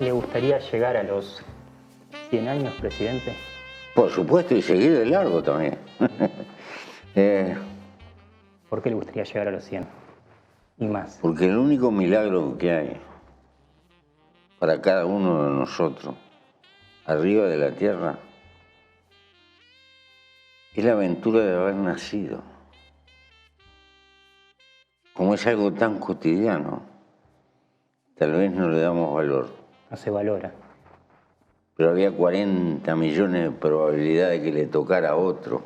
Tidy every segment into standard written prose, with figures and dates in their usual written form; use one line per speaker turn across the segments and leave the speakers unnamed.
¿Le gustaría llegar a los 100 años, presidente?
Por supuesto, y seguir de largo también.
¿Por qué le gustaría llegar a los 100? Y más.
Porque el único milagro que hay para cada uno de nosotros, arriba de la tierra, es la aventura de haber nacido. Como es algo tan cotidiano, tal vez no le damos valor.
No se valora.
Pero había 40 millones de probabilidades de que le tocara a otro,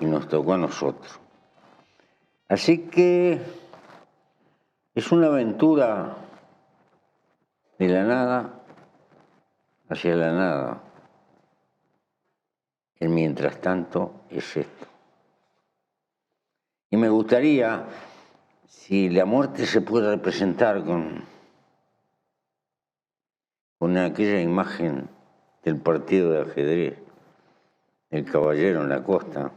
y nos tocó a nosotros. Así que es una aventura de la nada hacia la nada. El mientras tanto es esto. Y me gustaría, si la muerte se puede representar con aquella imagen del partido de ajedrez, el caballero en la costa,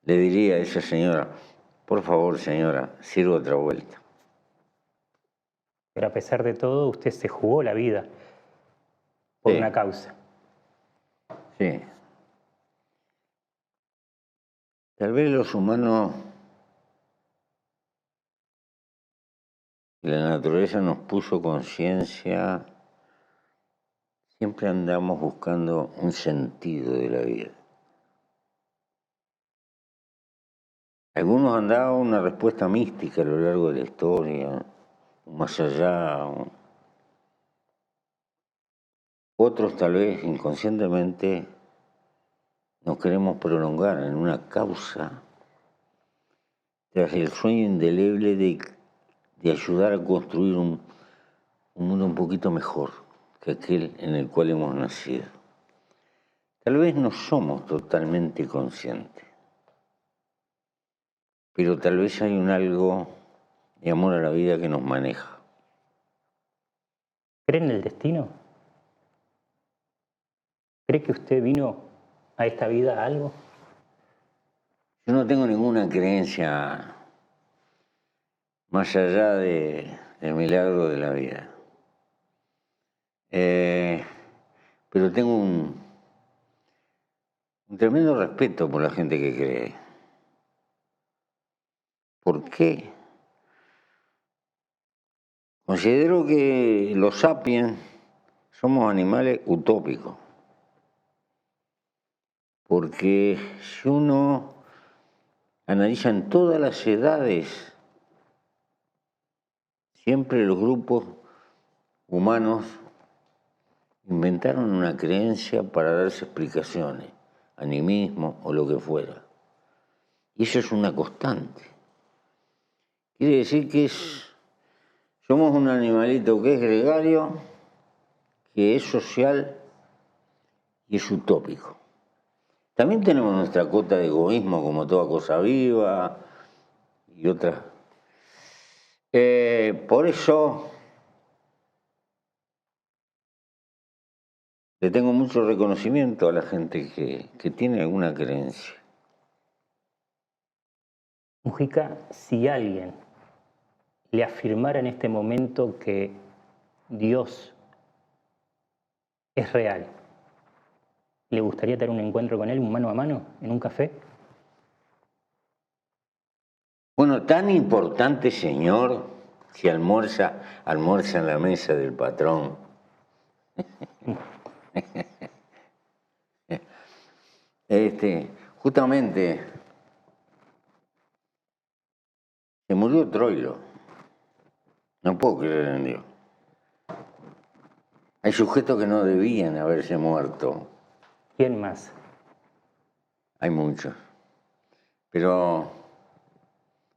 le diría a esa señora, por favor, señora, sirva otra vuelta.
Pero a pesar de todo, usted se jugó la vida por una causa.
Sí. Tal vez los humanos, la naturaleza nos puso conciencia, siempre andamos buscando un sentido de la vida. Algunos han dado una respuesta mística a lo largo de la historia, más allá. Otros tal vez inconscientemente nos queremos prolongar en una causa tras el sueño indeleble de ayudar a construir un mundo un poquito mejor que aquel en el cual hemos nacido. Tal vez no somos totalmente conscientes, pero tal vez hay un algo de amor a la vida que nos maneja.
¿Cree en el destino? ¿Cree que usted vino a esta vida a algo?
Yo no tengo ninguna creencia más allá del milagro de la vida. Pero tengo un tremendo respeto por la gente que cree. ¿Por qué? Considero que los sapiens somos animales utópicos. Porque si uno analiza en todas las edades, siempre los grupos humanos inventaron una creencia para darse explicaciones, animismo o lo que fuera. Y eso es una constante. Quiere decir que somos un animalito que es gregario, que es social y es utópico. También tenemos nuestra cota de egoísmo como toda cosa viva y otras. Por eso le tengo mucho reconocimiento a la gente que tiene alguna creencia.
Mujica, si alguien le afirmara en este momento que Dios es real, ¿le gustaría tener un encuentro con él, un mano a mano, en un café?
Bueno, tan importante, señor, si almuerza en la mesa del patrón. Justamente se murió Troilo. No puedo creer en Dios. Hay sujetos que no debían haberse muerto.
¿Quién más?
Hay muchos. Pero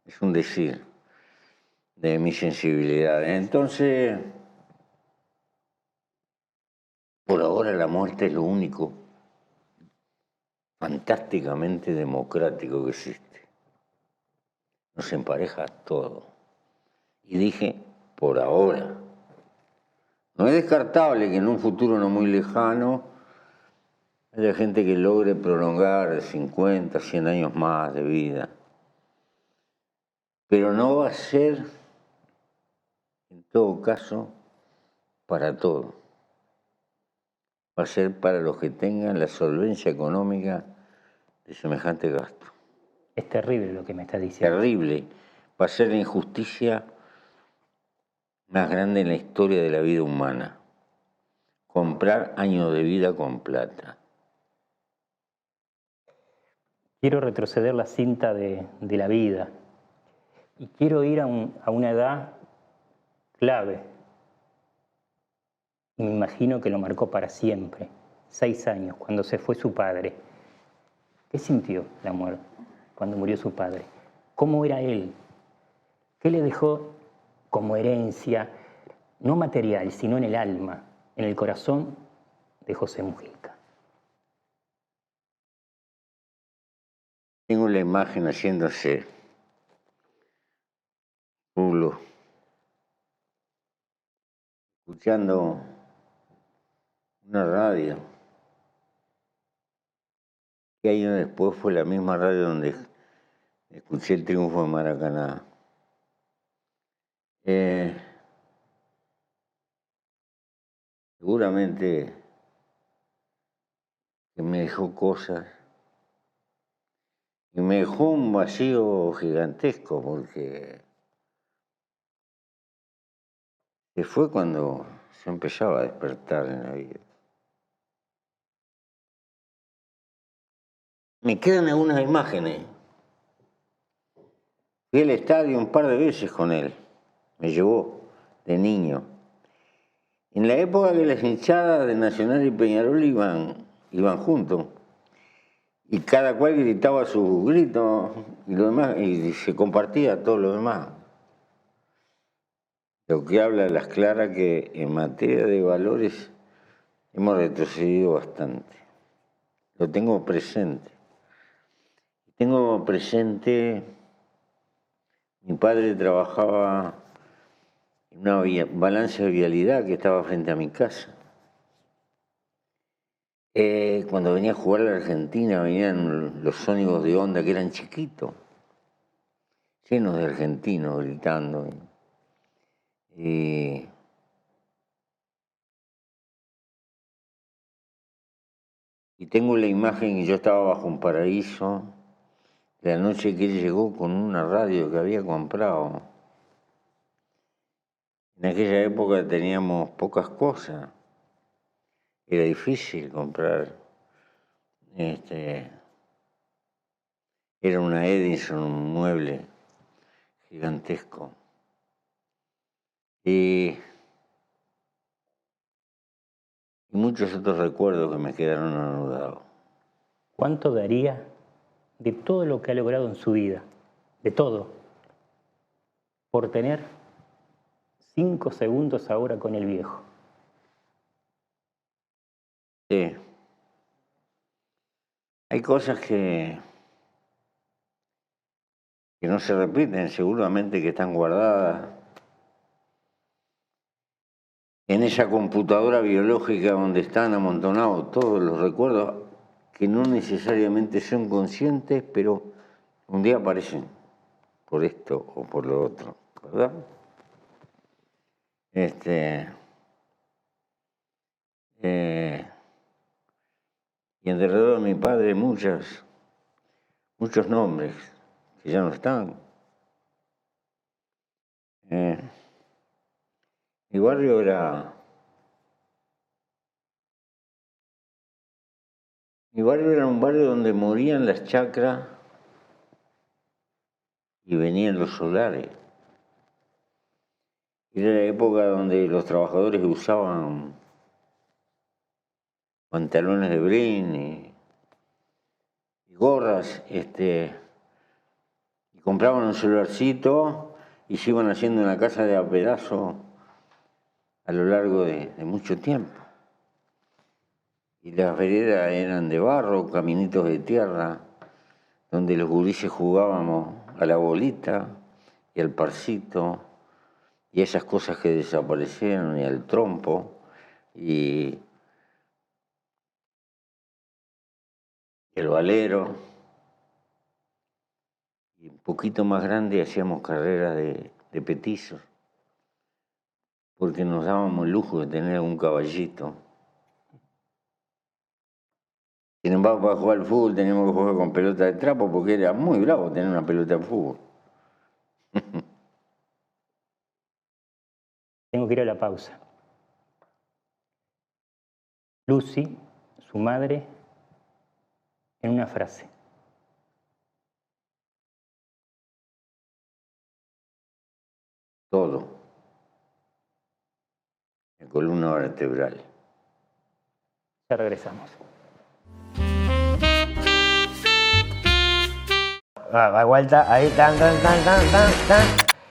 es un decir de mi sensibilidad. Entonces, por ahora la muerte es lo único fantásticamente democrático que existe. Nos empareja todo. Y dije, por ahora. No es descartable que en un futuro no muy lejano haya gente que logre prolongar 50, 100 años más de vida. Pero no va a ser, en todo caso, para todo. Va a ser para los que tengan la solvencia económica de semejante gasto.
Es terrible lo que me está diciendo.
Terrible. Va a ser la injusticia más grande en la historia de la vida humana. Comprar años de vida con plata.
Quiero retroceder la cinta de la vida y quiero ir a una edad clave. Y me imagino que lo marcó para siempre. 6 años, cuando se fue su padre. ¿Qué sintió la muerte cuando murió su padre? ¿Cómo era él? ¿Qué le dejó como herencia, no material, sino en el alma, en el corazón de José Mujica?
Tengo la imagen haciéndose rulo, escuchando una radio, que años después fue la misma radio donde escuché el triunfo de Maracaná. Seguramente que me dejó cosas y me dejó un vacío gigantesco porque se fue cuando se empezaba a despertar en la vida. Me quedan algunas imágenes. Fui al estadio un par de veces con él. Me llevó de niño. En la época que las hinchadas de Nacional y Peñarol iban juntos. Y cada cual gritaba su grito y lo demás, y se compartía todo lo demás. Lo que habla a las claras que en materia de valores hemos retrocedido bastante. Lo tengo presente. Tengo presente, mi padre trabajaba en una balanza de vialidad que estaba frente a mi casa. Cuando venía a jugar a la Argentina, venían los ónibus de Honda que eran chiquitos, llenos de argentinos gritando. Y tengo la imagen que yo estaba bajo un paraíso, la noche que él llegó con una radio que había comprado. En aquella época teníamos pocas cosas. Era difícil comprar. Era una Edison, un mueble gigantesco. Y muchos otros recuerdos que me quedaron anudados.
¿Cuánto daría de todo lo que ha logrado en su vida, de todo, por tener 5 segundos ahora con el viejo?
Sí. Hay cosas que no se repiten, seguramente que están guardadas en esa computadora biológica donde están amontonados todos los recuerdos que no necesariamente son conscientes, pero un día aparecen por esto o por lo otro, ¿verdad? Y alrededor de mi padre muchos nombres que ya no están. Mi barrio era un barrio donde morían las chacras y venían los solares. Era la época donde los trabajadores usaban pantalones de brin y gorras, y compraban un celularcito y se iban haciendo una casa de a pedazo a lo largo de mucho tiempo. Y las veredas eran de barro, caminitos de tierra, donde los gurises jugábamos a la bolita y al parcito y esas cosas que desaparecieron, y al trompo y el valero. Y un poquito más grande hacíamos carreras de petizos porque nos dábamos el lujo de tener un caballito. Sin embargo, para jugar al fútbol teníamos que jugar con pelota de trapo porque era muy bravo tener una pelota de fútbol.
Tengo que ir a la pausa. Lucy, su madre, en una frase.
Todo. La columna vertebral.
Ya regresamos.
Va vuelta, ahí, tan.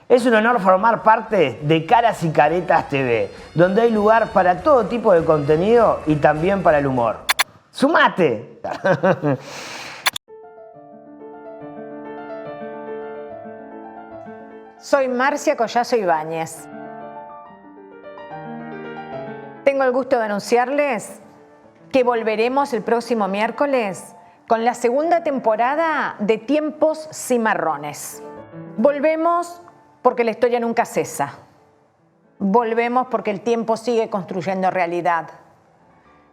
Es un honor formar parte de Caras y Caretas TV, donde hay lugar para todo tipo de contenido y también para el humor. ¡Sumate!
Soy Marcia Collazo Ibáñez. Tengo el gusto de anunciarles que volveremos el próximo miércoles con la segunda temporada de Tiempos Cimarrones. Volvemos porque la historia nunca cesa. Volvemos porque el tiempo sigue construyendo realidad.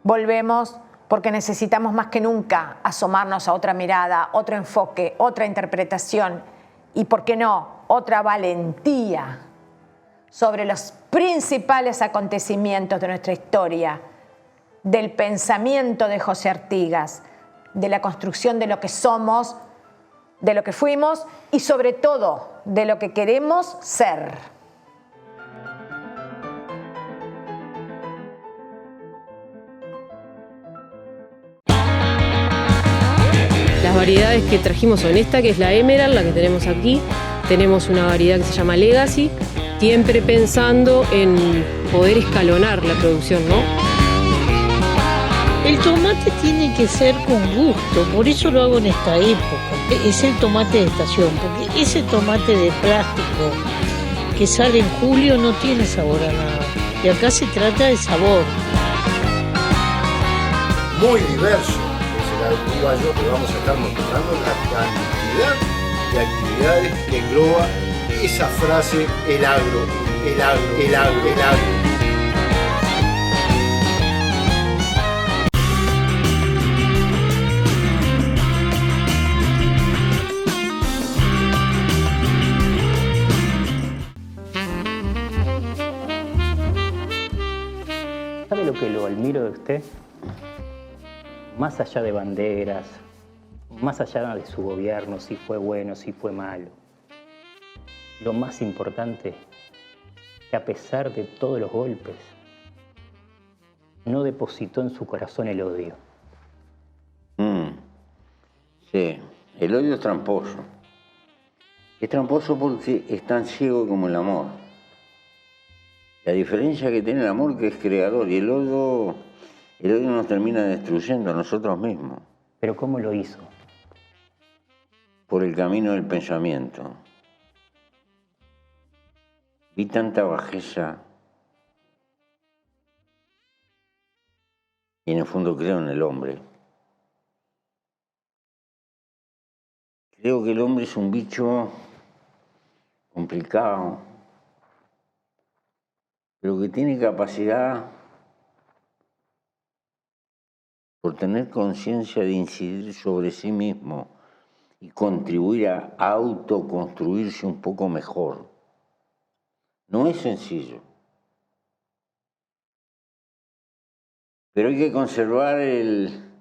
Volvemos porque necesitamos más que nunca asomarnos a otra mirada, otro enfoque, otra interpretación y, ¿por qué no?, otra valentía sobre los principales acontecimientos de nuestra historia, del pensamiento de José Artigas, de la construcción de lo que somos, de lo que fuimos y sobre todo de lo que queremos ser.
Las variedades que trajimos son esta, que es la Emerald, la que tenemos aquí. Tenemos una variedad que se llama Legacy, siempre pensando en poder escalonar la producción, ¿no?
El tomate tiene que ser con gusto, por eso lo hago en esta época. Es el tomate de estación, porque ese tomate de plástico que sale en julio no tiene sabor a nada. Y acá se trata de sabor.
Muy diverso es el agro uruguayo, que vamos a estar mostrando la cantidad de actividades que engloba esa frase, el agro, el agro, el agro, el agro.
¿Sabe lo que lo admiro de usted? Más allá de banderas, más allá de su gobierno, si fue bueno, si fue malo. Lo más importante, que a pesar de todos los golpes, no depositó en su corazón el odio.
Sí, el odio es tramposo. Es tramposo porque es tan ciego como el amor. La diferencia que tiene el amor, que es creador, y el odio nos termina destruyendo a nosotros mismos.
¿Pero cómo lo hizo?
Por el camino del pensamiento. Vi tanta bajeza y en el fondo creo en el hombre. Creo que el hombre es un bicho complicado, pero que tiene capacidad, por tener conciencia, de incidir sobre sí mismo y contribuir a autoconstruirse un poco mejor. No es sencillo, pero hay que conservar el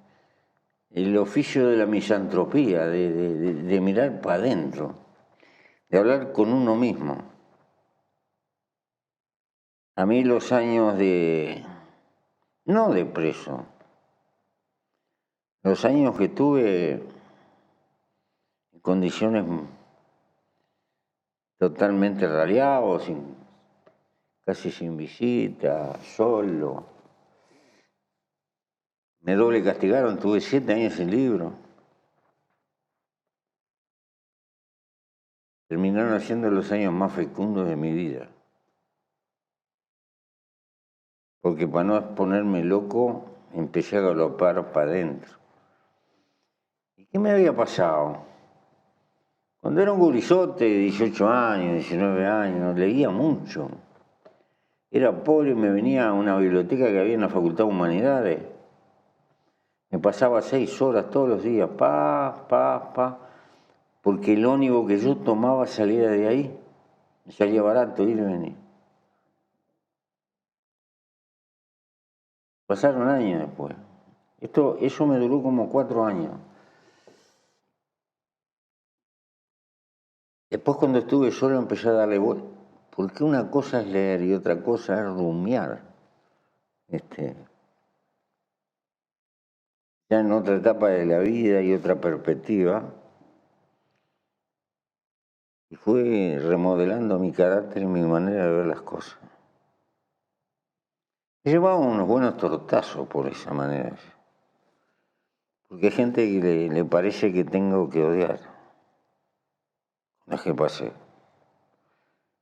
oficio de la misantropía, de mirar para adentro, de hablar con uno mismo. A mí los años no de preso, los años que tuve en condiciones totalmente rareado, casi sin visita, solo. Me doble castigaron, tuve 7 años sin libro. Terminaron siendo los años más fecundos de mi vida. Porque para no ponerme loco, empecé a galopar para adentro. ¿Y qué me había pasado? Cuando era un gurizote de 18 años, 19 años, leía mucho. Era pobre y me venía a una biblioteca que había en la Facultad de Humanidades. Me pasaba 6 horas todos los días, porque el ónibus que yo tomaba salía de ahí. Me salía barato ir y venir. Pasaron años después. Eso me duró como 4 años. Después cuando estuve solo empecé a darle vuelta. Porque una cosa es leer y otra cosa es rumiar. Ya en otra etapa de la vida y otra perspectiva. Y fue remodelando mi carácter y mi manera de ver las cosas. He llevado unos buenos tortazos por esa manera. Porque hay gente que le parece que tengo que odiar. No es que pasé.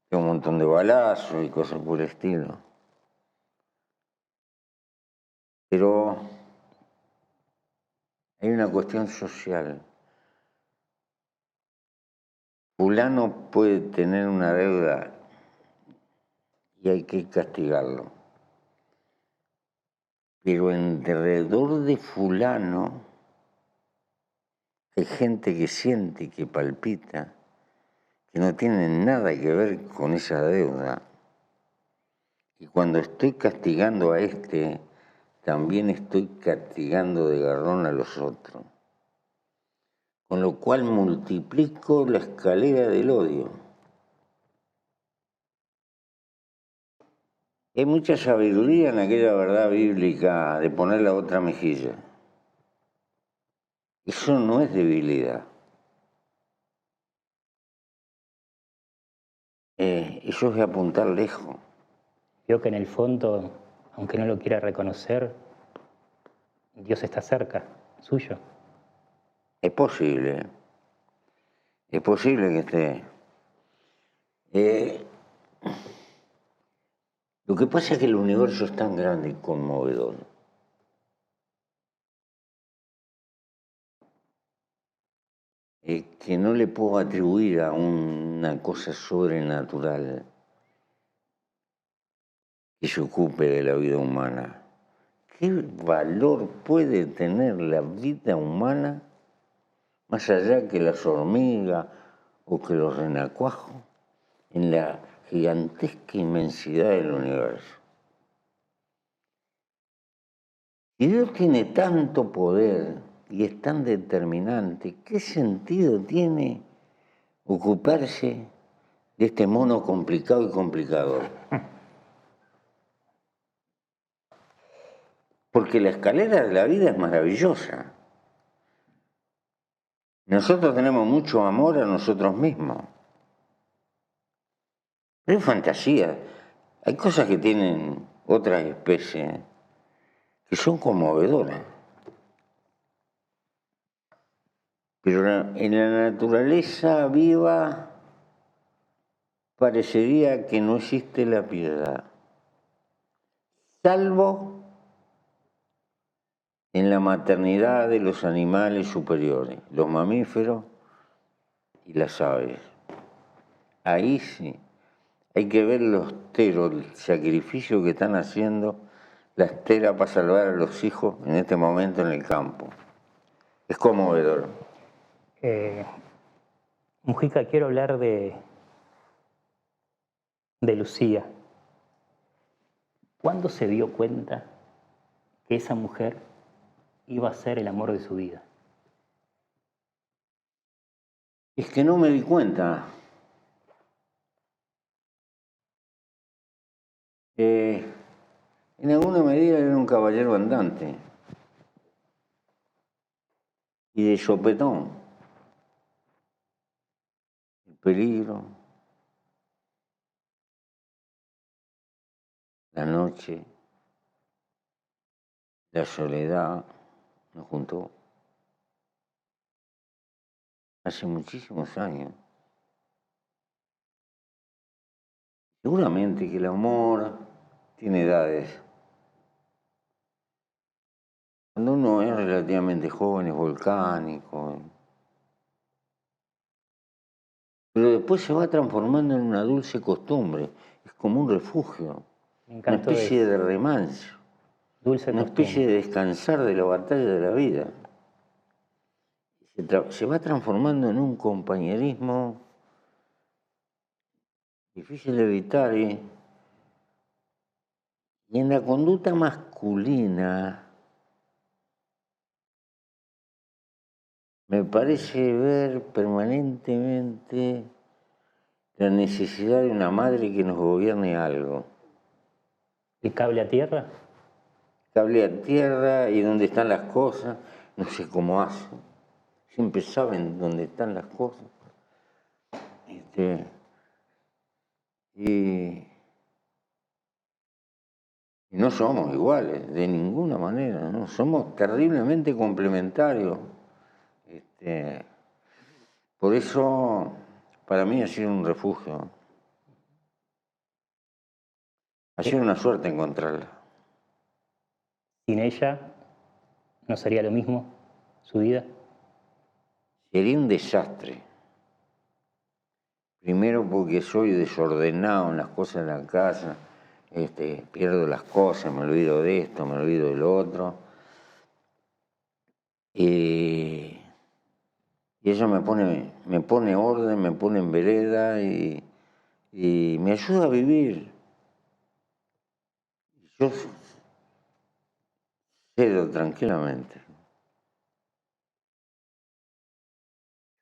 Tengo un montón de balazos y cosas por el estilo. Pero hay una cuestión social. Fulano puede tener una deuda y hay que castigarlo. Pero alrededor de fulano hay gente que siente y que palpita, que no tiene nada que ver con esa deuda. Y cuando estoy castigando a este, también estoy castigando de garrón a los otros. Con lo cual multiplico la escalera del odio. Hay mucha sabiduría en aquella verdad bíblica de poner la otra mejilla. Eso no es debilidad. Eso es apuntar lejos.
Creo que en el fondo, aunque no lo quiera reconocer, Dios está cerca, suyo.
Es posible que esté. Lo que pasa es que el universo es tan grande y conmovedor. Que no le puedo atribuir a una cosa sobrenatural que se ocupe de la vida humana. ¿Qué valor puede tener la vida humana más allá que las hormigas o que los renacuajos en la gigantesca inmensidad del universo? Si Dios tiene tanto poder y es tan determinante, ¿qué sentido tiene ocuparse de este mono complicado y complicador? Porque la escalera de la vida es maravillosa. Nosotros tenemos mucho amor a nosotros mismos. Pero es fantasía. Hay cosas que tienen otras especies que son conmovedoras. Pero en la naturaleza viva parecería que no existe la piedad, salvo en la maternidad de los animales superiores, los mamíferos y las aves. Ahí sí, hay que ver los teros, el sacrificio que están haciendo las teras para salvar a los hijos en este momento en el campo. Es conmovedor.
Mujica, quiero hablar de Lucía. ¿Cuándo se dio cuenta que esa mujer iba a ser el amor de su vida?
Es que no me di cuenta. En alguna medida era un caballero andante y de sopetón. El peligro, la noche, la soledad nos juntó hace muchísimos años. Seguramente que el amor tiene edades. Cuando uno es relativamente joven, es volcánico. Pero después se va transformando en una dulce costumbre. Es como un refugio.
Me
una
encantó
especie
eso.
de remanso,
Dulce
una
costumbre.
especie de descansar de la batalla de la vida. Se va transformando en un compañerismo difícil de evitar. Y en la conducta masculina me parece ver permanentemente la necesidad de una madre que nos gobierne algo.
¿El cable a tierra?
Cable a tierra y dónde están las cosas, no sé cómo hacen. Siempre saben dónde están las cosas. Y no somos iguales, de ninguna manera, ¿no? Somos terriblemente complementarios. Por eso, para mí ha sido un refugio. Ha sido una suerte encontrarla.
Sin ella, ¿no sería lo mismo su vida?
Sería un desastre. Primero porque soy desordenado en las cosas de la casa, pierdo las cosas, me olvido de esto, me olvido de lo otro. Y ella me pone orden, me pone en vereda y me ayuda a vivir. Yo cedo tranquilamente.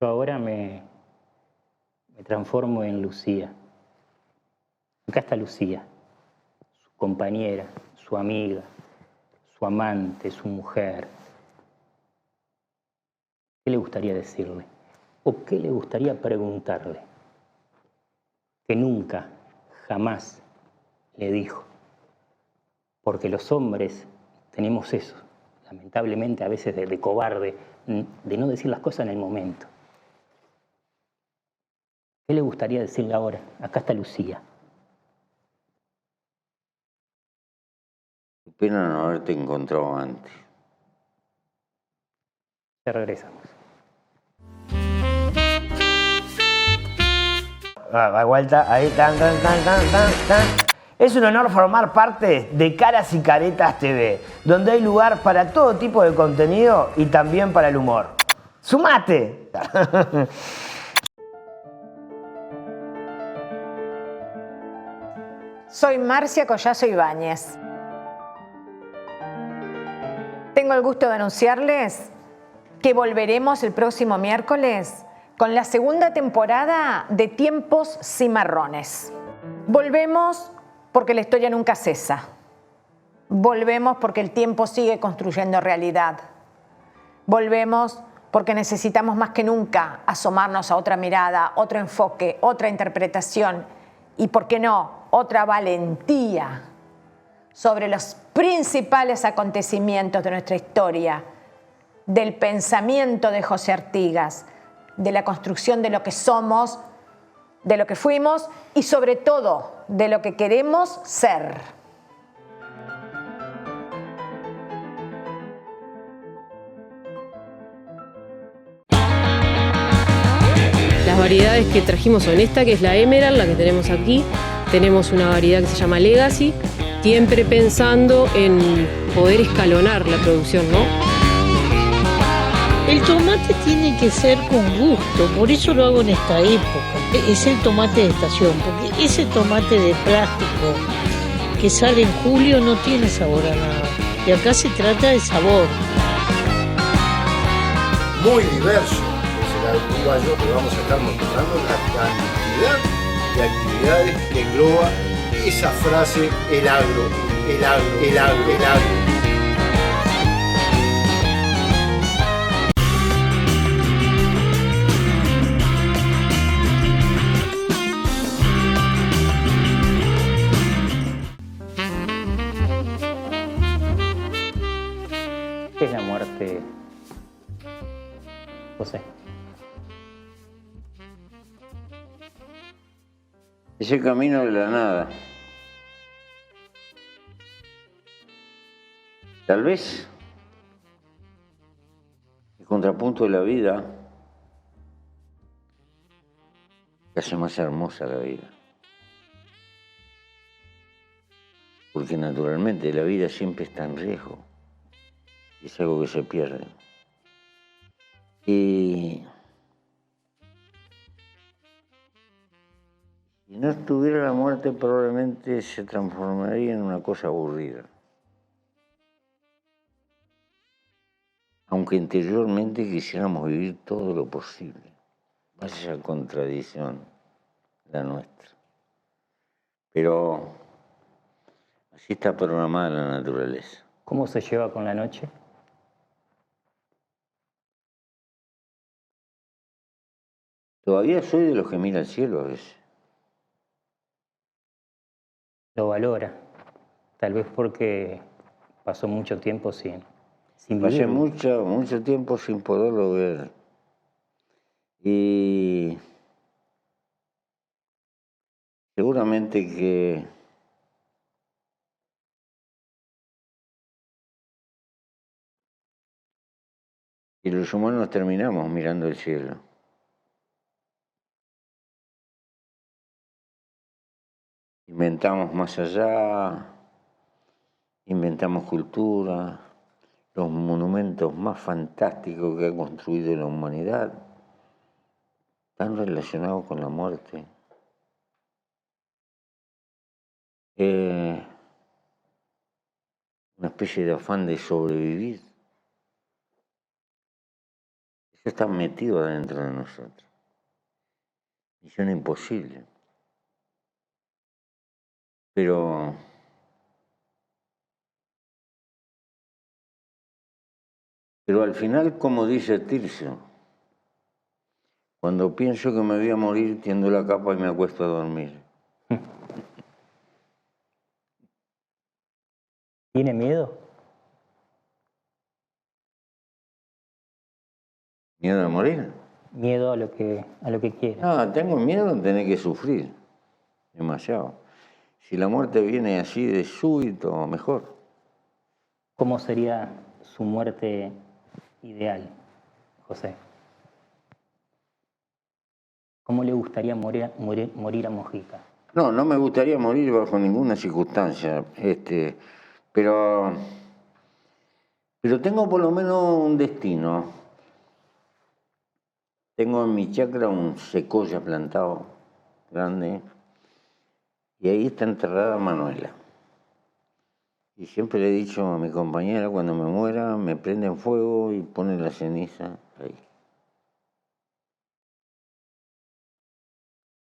Yo ahora me transformo en Lucía. Acá está Lucía, su compañera, su amiga, su amante, su mujer. ¿Qué le gustaría decirle? ¿O qué le gustaría preguntarle? Que nunca, jamás le dijo. Porque los hombres tenemos eso, lamentablemente a veces de cobarde, de no decir las cosas en el momento. ¿Qué le gustaría decirle ahora? Acá está Lucía.
Qué pena no haberte encontrado antes.
Ya regresamos.
Da vuelta, ahí, tan. Es un honor formar parte de Caras y Caretas TV, donde hay lugar para todo tipo de contenido y también para el humor. ¡Sumate!
Soy Marcia Collazo Ibáñez. Tengo el gusto de anunciarles que volveremos el próximo miércoles con la segunda temporada de Tiempos Cimarrones. Volvemos porque la historia nunca cesa. Volvemos porque el tiempo sigue construyendo realidad. Volvemos porque necesitamos más que nunca asomarnos a otra mirada, otro enfoque, otra interpretación y, ¿por qué no?, otra valentía sobre los principales acontecimientos de nuestra historia, del pensamiento de José Artigas, de la construcción de lo que somos, de lo que fuimos y sobre todo de lo que queremos ser.
Las variedades que trajimos son esta, que es la Emerald, la que tenemos aquí. Tenemos una variedad que se llama Legacy, siempre pensando en poder escalonar la producción, ¿no?
El tomate tiene que ser con gusto, por eso lo hago en esta época. Es el tomate de estación, porque ese tomate de plástico que sale en julio no tiene sabor a nada. Y acá se trata de sabor.
Muy diverso es el uruguayo, que vamos a estar mostrando la cantidad de actividades que engloba esa frase, el agro.
¿Qué es la muerte, José?
Es el camino de la nada. Tal vez el contrapunto de la vida que hace más hermosa la vida. porque naturalmente la vida siempre está en riesgo, es algo que se pierde. Y si no estuviera la muerte, probablemente se transformaría en una cosa aburrida. Aunque interiormente quisiéramos vivir todo lo posible. Vaya contradicción la nuestra. Pero así está programada la naturaleza.
¿Cómo se lleva con la noche?
Todavía soy de los que mira al cielo a veces.
Lo valora, tal vez porque pasó mucho tiempo sin
Pasé
vivirlo.
mucho tiempo sin poderlo ver. Y seguramente que los humanos terminamos mirando el cielo. Inventamos más allá, inventamos cultura, los monumentos más fantásticos que ha construido la humanidad están relacionados con la muerte. Una especie de afán de sobrevivir. Eso está metido adentro de nosotros. Misión imposible. Pero al final, como dice Tirso, cuando pienso que me voy a morir, tiendo la capa y me acuesto a dormir.
¿Tiene miedo?
¿Miedo de morir?
Miedo a lo que quiere.
No, tengo miedo de tener que sufrir. Demasiado. Si la muerte viene así de súbito, mejor.
¿Cómo sería su muerte ideal, José? ¿Cómo le gustaría morir a Mojica?
No, no me gustaría morir bajo ninguna circunstancia, pero tengo por lo menos un destino. Tengo en mi chacra un secoya plantado, grande, y ahí está enterrada Manuela. Y siempre le he dicho a mi compañera, cuando me muera, me prenden fuego y ponen la ceniza ahí.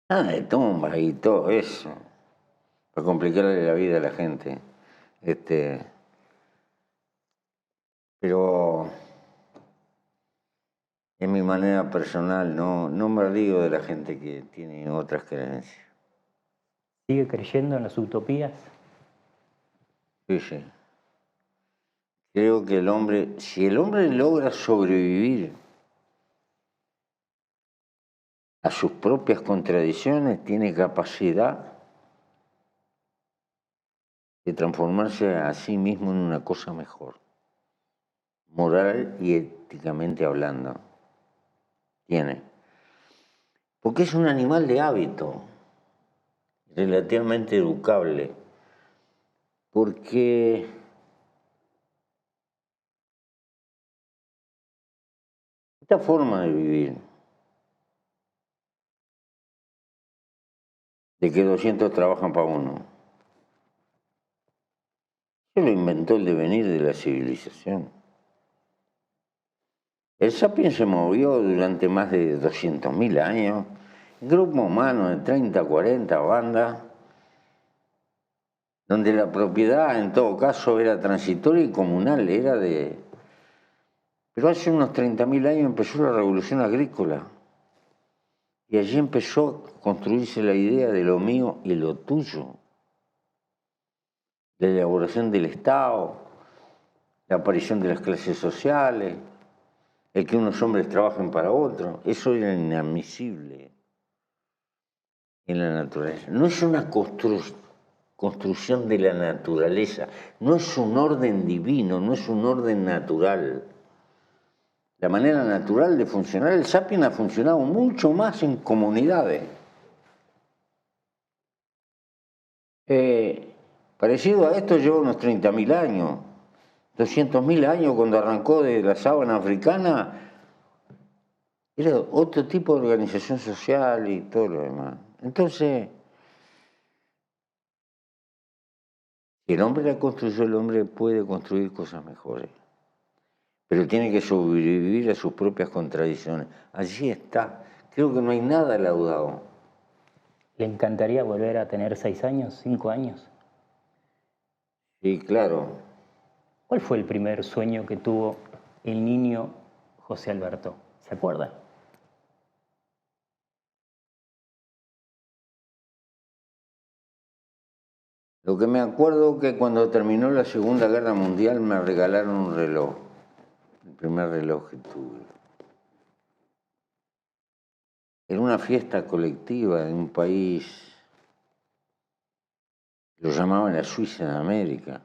Nada de tumbas y todo eso, para complicarle la vida a la gente. Pero en mi manera personal no me río de la gente que tiene otras creencias.
¿Sigue creyendo en las utopías?
Sí, sí. Creo que si el hombre logra sobrevivir a sus propias contradicciones, tiene capacidad de transformarse a sí mismo en una cosa mejor, moral y éticamente hablando. Tiene. Porque es un animal de hábito, relativamente educable, porque esta forma de vivir, de que 200 trabajan para uno, eso lo inventó el devenir de la civilización. El Sapiens se movió durante más de 200.000 años, en grupo humano de 30, 40 bandas, donde la propiedad en todo caso era transitoria y comunal, Pero hace unos 30.000 años empezó la revolución agrícola y allí empezó a construirse la idea de lo mío y lo tuyo, la elaboración del Estado, la aparición de las clases sociales, el que unos hombres trabajen para otros. Eso era inadmisible en la naturaleza. No es una construcción de la naturaleza, no es un orden divino, no es un orden natural. La manera natural de funcionar, el Sapiens ha funcionado mucho más en comunidades. Parecido a esto lleva unos 30.000 años, 200.000 años cuando arrancó de la sábana africana. Era otro tipo de organización social y todo lo demás. Entonces, si el hombre la construyó, el hombre puede construir cosas mejores. Pero tiene que sobrevivir a sus propias contradicciones. Allí está. Creo que no hay nada laudado.
¿Le encantaría volver a tener 6 años, 5 años?
Sí, claro.
¿Cuál fue el primer sueño que tuvo el niño José Alberto? ¿Se acuerda?
Lo que me acuerdo que cuando terminó la Segunda Guerra Mundial me regalaron un reloj. El primer reloj que tuve. Era una fiesta colectiva en un país, lo llamaban la Suiza de América,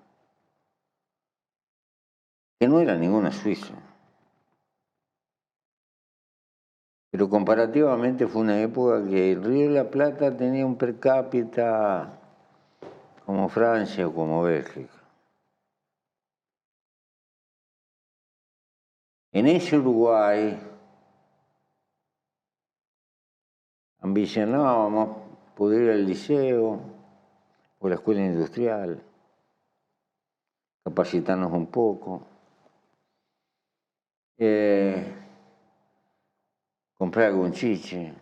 que no era ninguna Suiza. Pero comparativamente fue una época que el Río de la Plata tenía un per cápita como Francia o como Bélgica. En ese Uruguay ambicionábamos poder ir al liceo o a la escuela industrial, capacitarnos un poco, comprar algún chiche.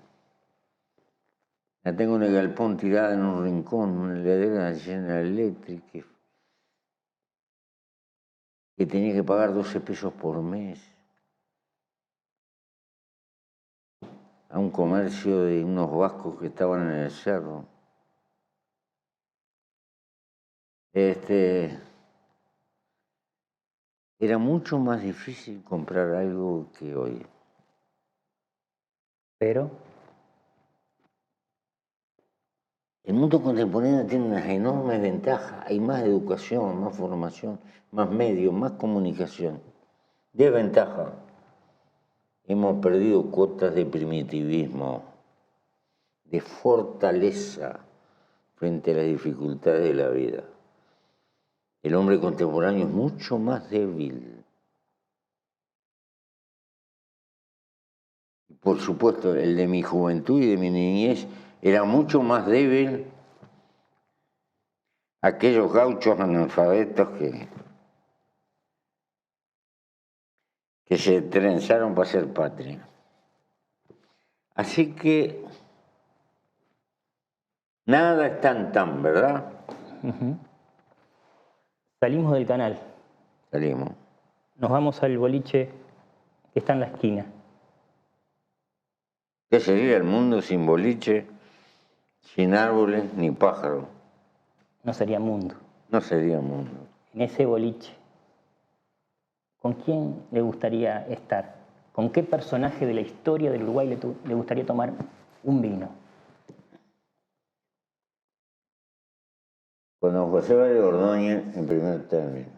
La tengo en el galpón tirada en un rincón, una heladera de General Electric, que tenía que pagar 12 pesos por mes a un comercio de unos vascos que estaban en el cerro. Era mucho más difícil comprar algo que hoy.
Pero
el mundo contemporáneo tiene unas enormes ventajas. Hay más educación, más formación, más medios, más comunicación. Desventaja. Hemos perdido cuotas de primitivismo, de fortaleza frente a las dificultades de la vida. El hombre contemporáneo es mucho más débil. Por supuesto, el de mi juventud y de mi niñez era mucho más débil. Aquellos gauchos analfabetos que se trenzaron para ser patria. Así que nada es tan, ¿verdad?
salimos del canal.
Salimos.
Nos vamos al boliche que está en la esquina.
¿Qué sería el mundo sin boliche, sin árboles ni pájaros?
No sería mundo.
No sería mundo.
En ese boliche, ¿con quién le gustaría estar? ¿Con qué personaje de la historia del Uruguay le gustaría tomar un vino?
Con don José Valle Ordóñez en primer término.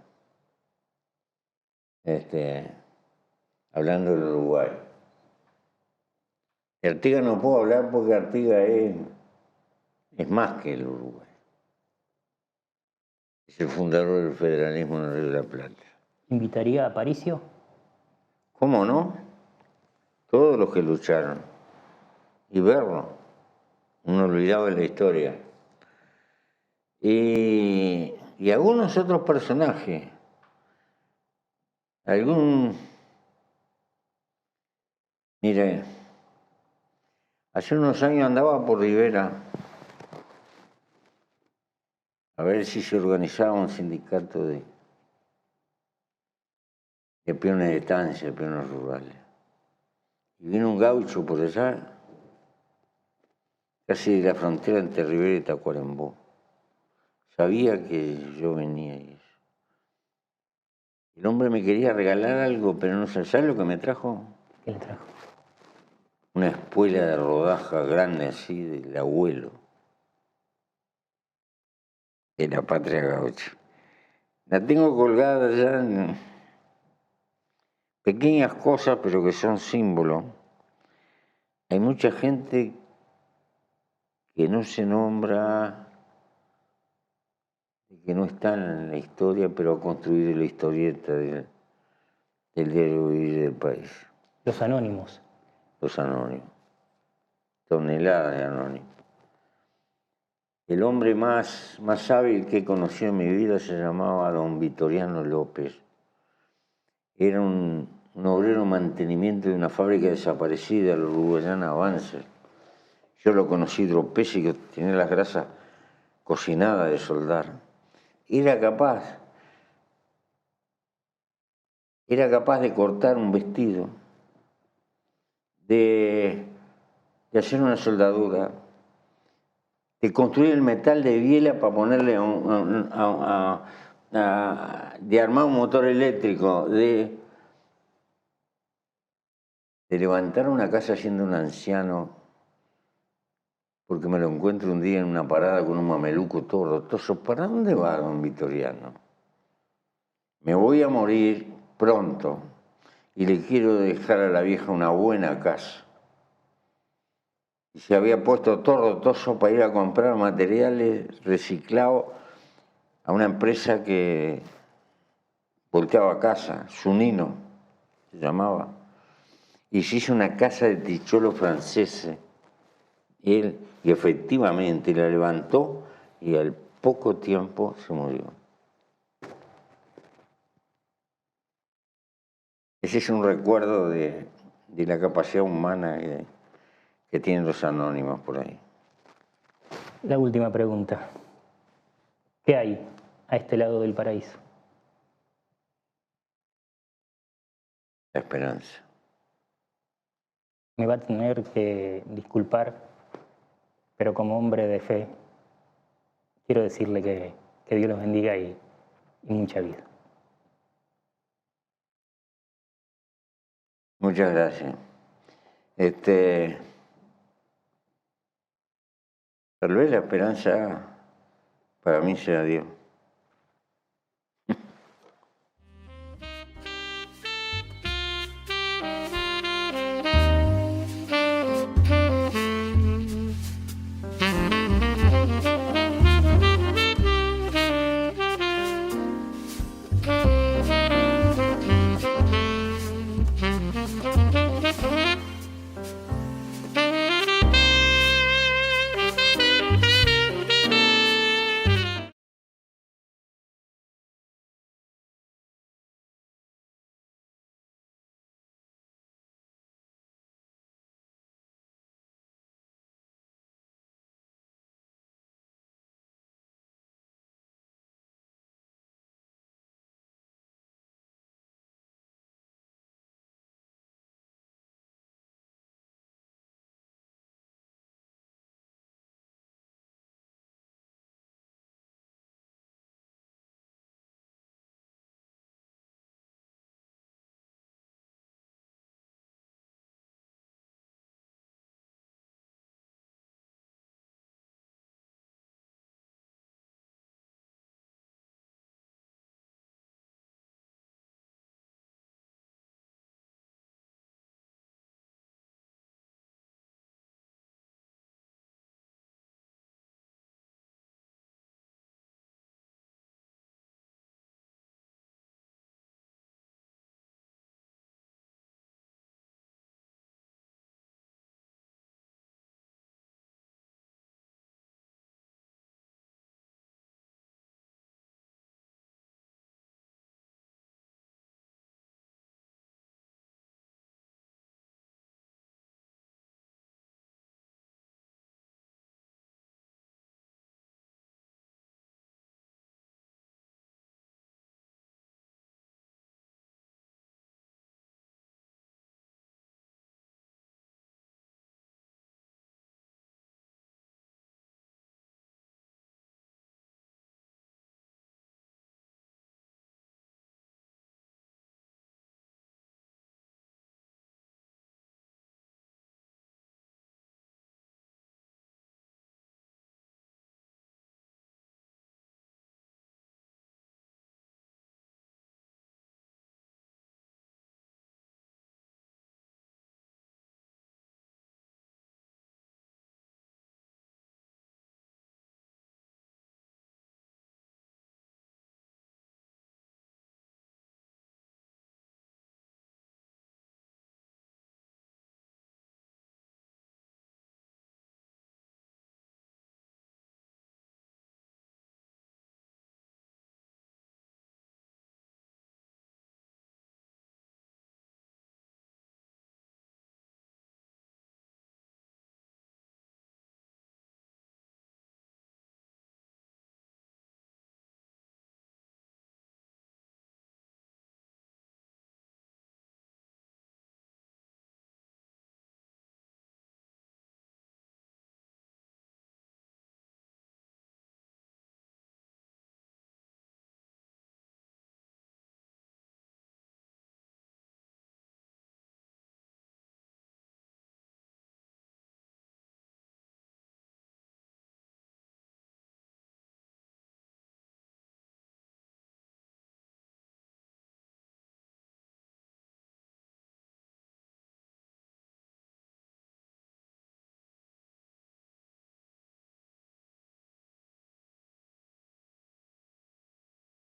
Hablando del Uruguay. De Artigas no puedo hablar porque Artigas es más que el Uruguay. Es el fundador del federalismo en el Río de la Plata.
¿Invitaría a Aparicio?
¿Cómo no? Todos los que lucharon. Y verlo, un olvidado de la historia. Y algunos otros personajes. Mire, hace unos años andaba por Rivera a ver si se organizaba un sindicato de peones de estancia, peones rurales. Y vino un gaucho por allá, casi de la frontera entre Rivera y Tacuarembó. Sabía que yo venía y eso. El hombre me quería regalar algo, pero no sé, ¿sabes lo que me trajo?
¿Qué le trajo?
Una espuela de rodaja grande así del abuelo de la patria gaucha. La tengo colgada ya en pequeñas cosas, pero que son símbolos. Hay mucha gente que no se nombra que no están en la historia, pero ha construido la historieta del diario vivir del país.
Los anónimos.
Los anónimos. Toneladas de anónimos. El hombre más hábil que he conocido en mi vida se llamaba don Vitoriano López. Era un obrero de mantenimiento de una fábrica desaparecida, la uruguayana Avancer. Yo lo conocí hidropésico, tenía las grasas cocinadas de soldar. Era capaz de cortar un vestido, de hacer una soldadura, de construir el metal de biela para ponerle de armar un motor eléctrico, de levantar una casa siendo un anciano, porque me lo encuentro un día en una parada con un mameluco todo rotoso. ¿Para dónde va don Vitoriano? Me voy a morir pronto y le quiero dejar a la vieja una buena casa. Y se había puesto todo rotoso para ir a comprar materiales reciclados a una empresa que volteaba casa, Zunino se llamaba, y se hizo una casa de ticholos franceses. Él, y efectivamente la levantó y al poco tiempo se murió. Ese es un recuerdo de la capacidad humana que tienen los anónimos por ahí.
La última pregunta. ¿Qué hay a este lado del paraíso?
La esperanza.
Me va a tener que disculpar, pero como hombre de fe, quiero decirle que Dios los bendiga y mucha vida.
Muchas gracias. Tal vez la esperanza para mí sea Dios.